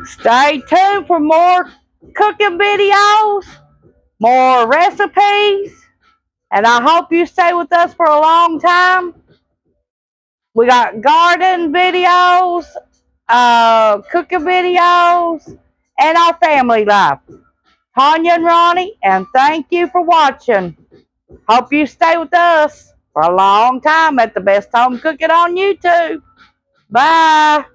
Stay tuned for more cooking videos, more recipes, and I hope you stay with us for a long time. We got garden videos, cooking videos, and our family life. Tanya and Ronnie, and thank you for watching. Hope you stay with us for a long time at the Best Home Cooking on YouTube. Bye.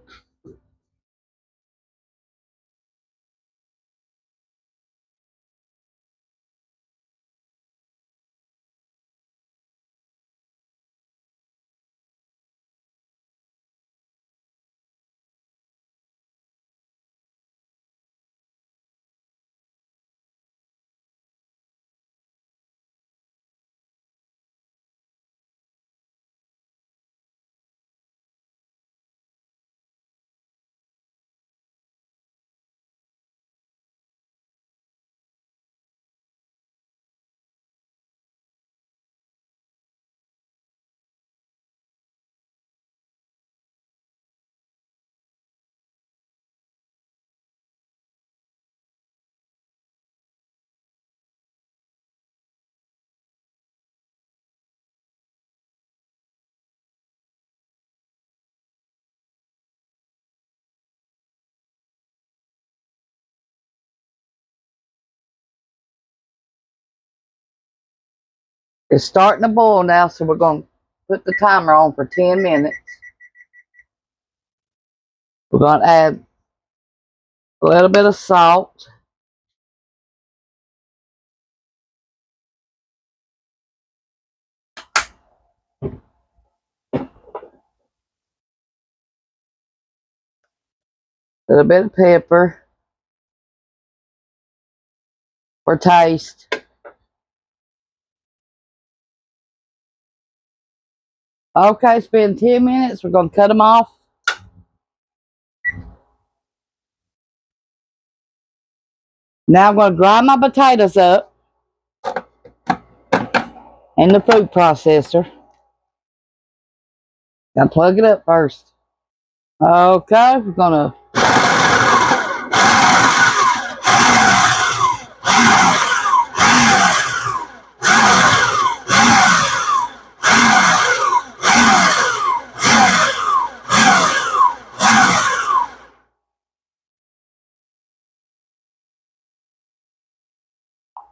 It's starting to boil now, so we're going to put the timer on for 10 minutes. We're going to add a little bit of salt. A little bit of pepper for taste. Okay, it's been 10 minutes. We're going to cut them off. Now I'm going to grind my potatoes up in the food processor. Gotta plug it up first. Okay, we're going to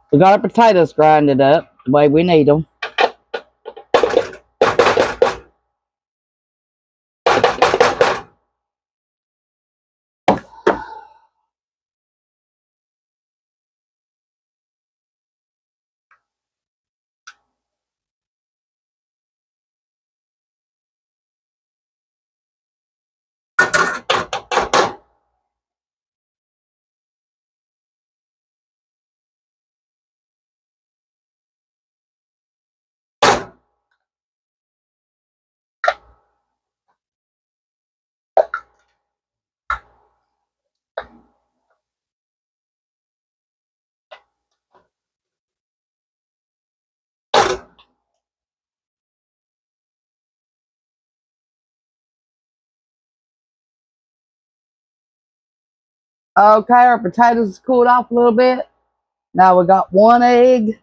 we got our potatoes grinded up the way we need them. Okay, our potatoes cooled off a little bit. Now we got one egg.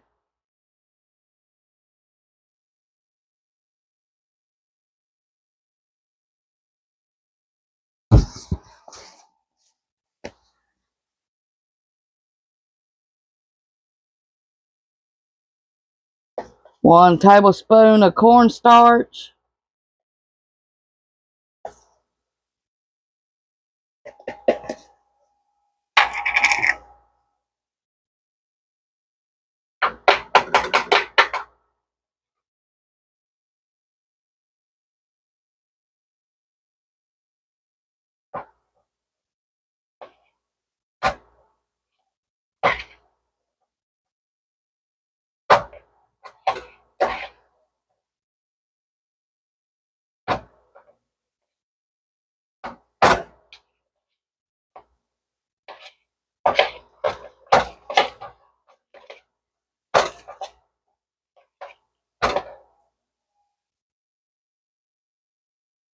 One tablespoon of cornstarch.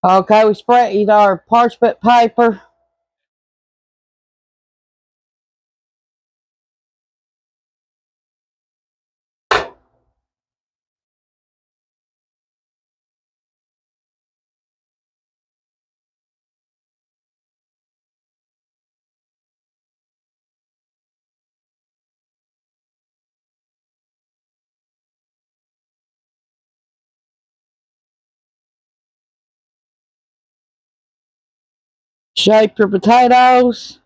Okay, we spread our parchment paper. Shape your potatoes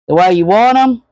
the way you want them.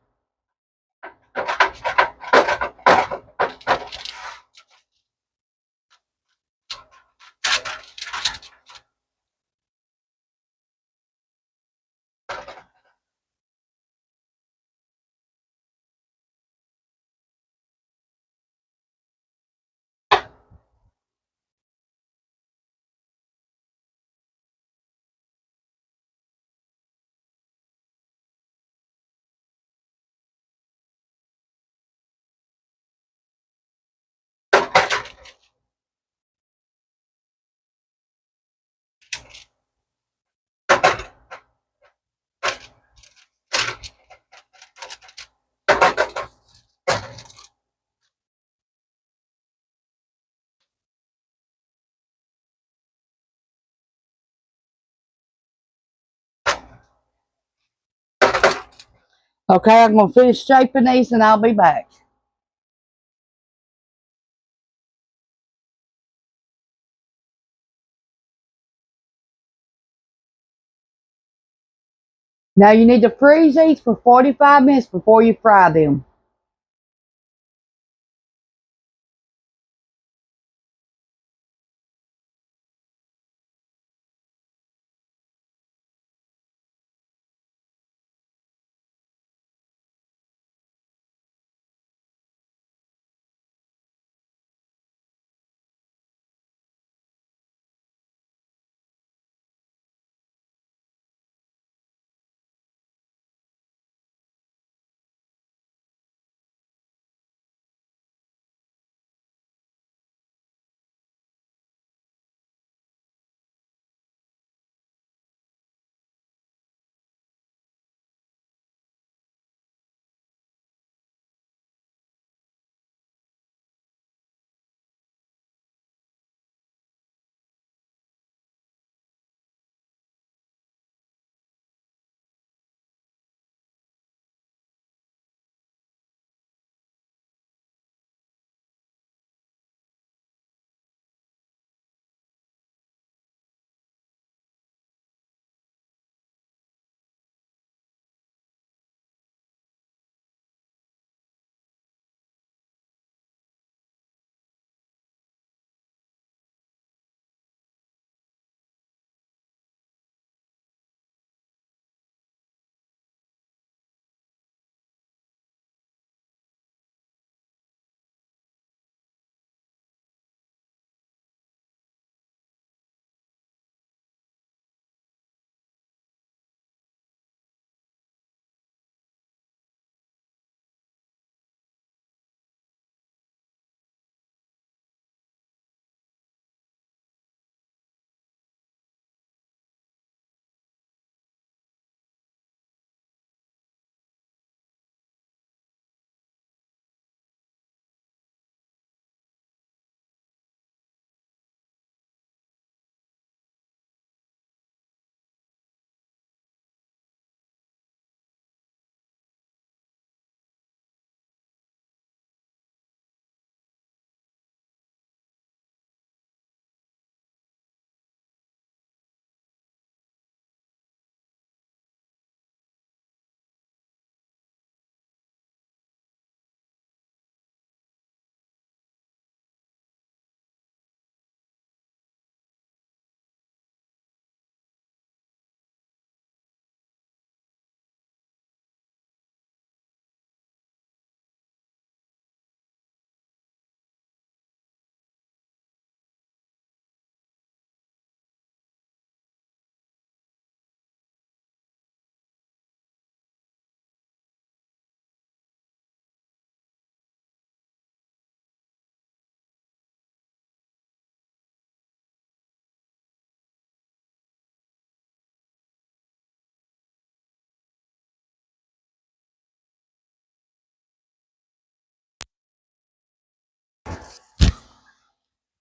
Okay, I'm going to finish shaping these and I'll be back. Now you need to freeze these for 45 minutes before you fry them.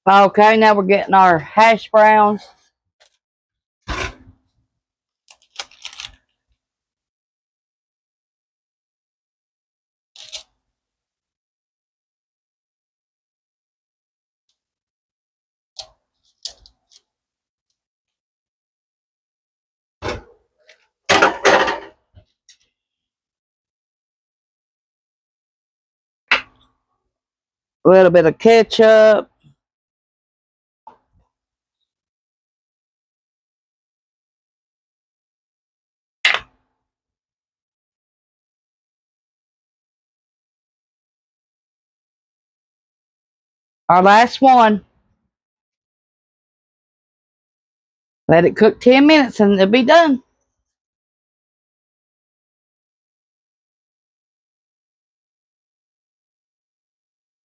Okay, now we're getting our hash browns. A little bit of ketchup. Our last one. Let it cook 10 minutes and it'll be done.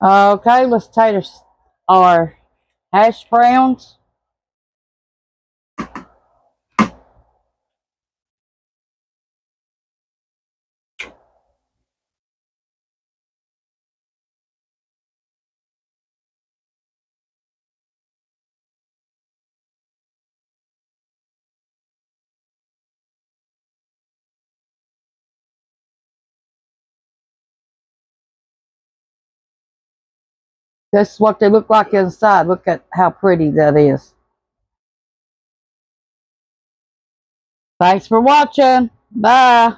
Okay, let's taste our hash browns. This is what they look like inside. Look at how pretty that is. Thanks for watching. Bye.